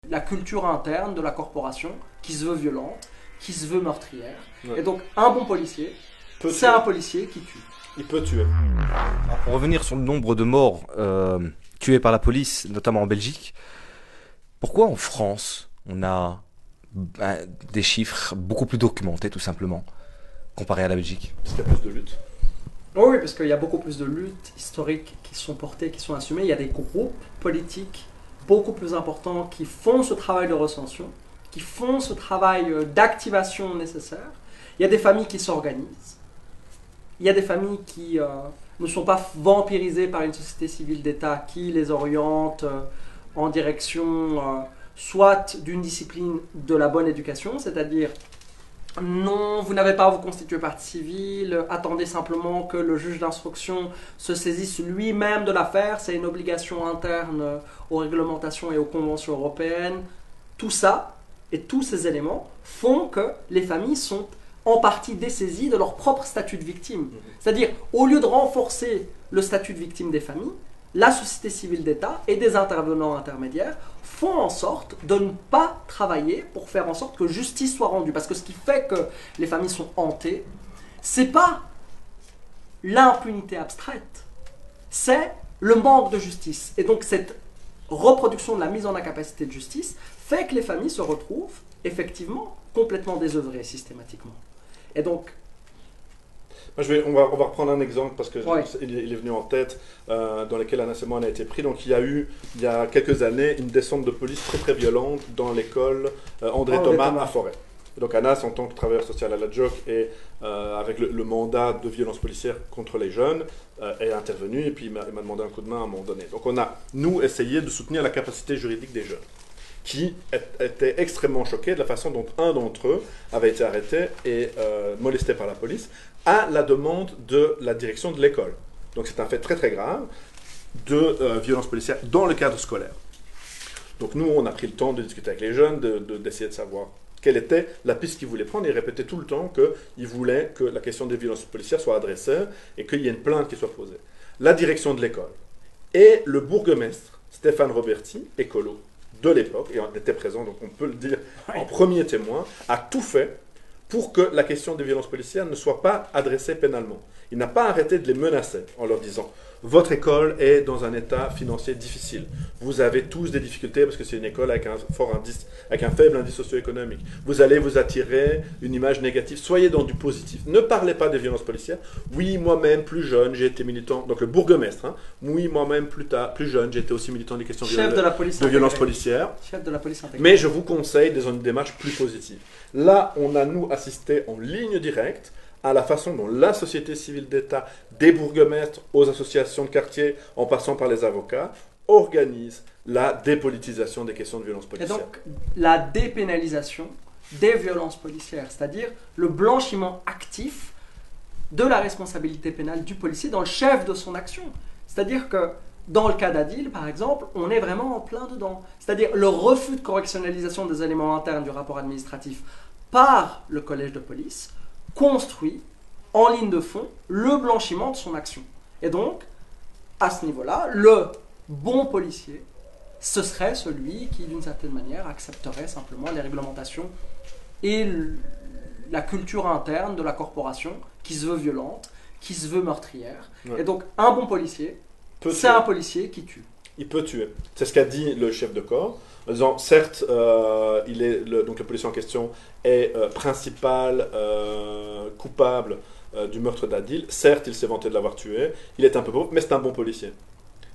la culture interne de la corporation qui se veut violente, qui se veut meurtrière. Ouais. Et donc, un bon policier, c'est un policier qui tue. Il peut tuer. Pour revenir sur le nombre de morts tués par la police, notamment en Belgique, pourquoi en France, on a des chiffres beaucoup plus documentés, tout simplement, comparé à la Belgique? Parce qu'il y a plus de lutte. Oui, parce qu'il y a beaucoup plus de luttes historiques qui sont portées, qui sont assumées. Il y a des groupes politiques beaucoup plus importants qui font ce travail de recension, qui font ce travail d'activation nécessaire. Il y a des familles qui s'organisent. Il y a des familles qui ne sont pas vampirisées par une société civile d'État qui les oriente en direction soit d'une discipline de la bonne éducation, c'est-à-dire non, vous n'avez pas à vous constituer partie civile, attendez simplement que le juge d'instruction se saisisse lui-même de l'affaire, c'est une obligation interne aux réglementations et aux conventions européennes. Tout ça et tous ces éléments font que les familles sont en partie dessaisies de leur propre statut de victime. C'est-à-dire, au lieu de renforcer le statut de victime des familles, la société civile d'État et des intervenants intermédiaires font en sorte de ne pas travailler pour faire en sorte que justice soit rendue. Parce que ce qui fait que les familles sont hantées, c'est pas l'impunité abstraite, c'est le manque de justice. Et donc cette reproduction de la mise en incapacité de justice fait que les familles se retrouvent effectivement complètement désœuvrées systématiquement. Et donc On va reprendre un exemple parce que Ouais. il est venu en tête dans lequel Anas et moi on a été pris. Donc il y a eu, il y a quelques années, une descente de police très très violente dans l'école André Thomas à Forêt. Et donc Anas, en tant que travailleur social à la JOC et avec le mandat de violence policière contre les jeunes, est intervenu et puis il m'a demandé un coup de main à un moment donné. Donc on a, nous, essayé de soutenir la capacité juridique des jeunes, qui étaient extrêmement choqués de la façon dont un d'entre eux avait été arrêté et molesté par la police à la demande de la direction de l'école. Donc c'est un fait très très grave de violence policière dans le cadre scolaire. Donc nous, on a pris le temps de discuter avec les jeunes, d'essayer de savoir quelle était la piste qu'ils voulaient prendre. Ils répétaient tout le temps qu'ils voulaient que la question des violences policières soit adressée et qu'il y ait une plainte qui soit posée. La direction de l'école et le bourgmestre, Stéphane Roberti, écolo, de l'époque, et on était présent, donc on peut le dire en premier témoin, a tout fait pour que la question des violences policières ne soit pas adressée pénalement. Il n'a pas arrêté de les menacer en leur disant « Votre école est dans un état financier difficile. Vous avez tous des difficultés parce que c'est une école avec un faible indice socio-économique. Vous allez vous attirer une image négative. Soyez dans du positif. Ne parlez pas des violences policières. Oui, moi-même, plus jeune, j'ai été militant. » Donc le bourgmestre, hein, oui, moi-même, plus jeune, j'ai été aussi militant des questions de violences policières. Chef de la police intégrée. Mais je vous conseille une démarche plus positive. Là, on a, nous, assisté en ligne directe à la façon dont la société civile d'État, des bourgmestres aux associations de quartier, en passant par les avocats, organise la dépolitisation des questions de violences Et policières. donc, la dépénalisation des violences policières, c'est-à-dire le blanchiment actif de la responsabilité pénale du policier dans le chef de son action. C'est-à-dire que dans le cas d'Adil, par exemple, on est vraiment en plein dedans. C'est-à-dire le refus de correctionnalisation des éléments internes du rapport administratif par le collège de police construit en ligne de fond le blanchiment de son action. Et donc, à ce niveau-là, le bon policier, ce serait celui qui, d'une certaine manière, accepterait simplement les réglementations et la culture interne de la corporation qui se veut violente, qui se veut meurtrière. Ouais. Et donc, un bon policier, c'est un policier qui tue. Il peut tuer. C'est ce qu'a dit le chef de corps. En disant, certes, donc le policier en question est principal coupable du meurtre d'Adil. Certes, il s'est vanté de l'avoir tué. Il est un peu pauvre, mais c'est un bon policier.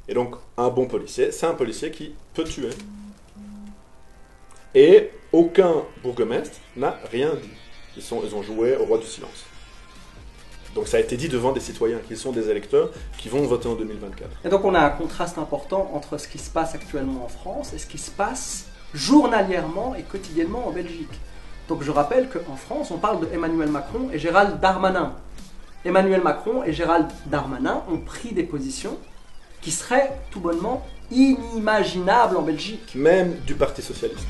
Et donc, un bon policier, c'est un policier qui peut tuer. Et aucun bourgmestre n'a rien dit. Ils ont joué au roi du silence. Donc ça a été dit devant des citoyens qui sont des électeurs qui vont voter en 2024. Et donc on a un contraste important entre ce qui se passe actuellement en France et ce qui se passe journalièrement et quotidiennement en Belgique. Donc je rappelle qu'en France, on parle de Emmanuel Macron et Gérald Darmanin. Emmanuel Macron et Gérald Darmanin ont pris des positions qui seraient tout bonnement inimaginables en Belgique. Même du Parti Socialiste.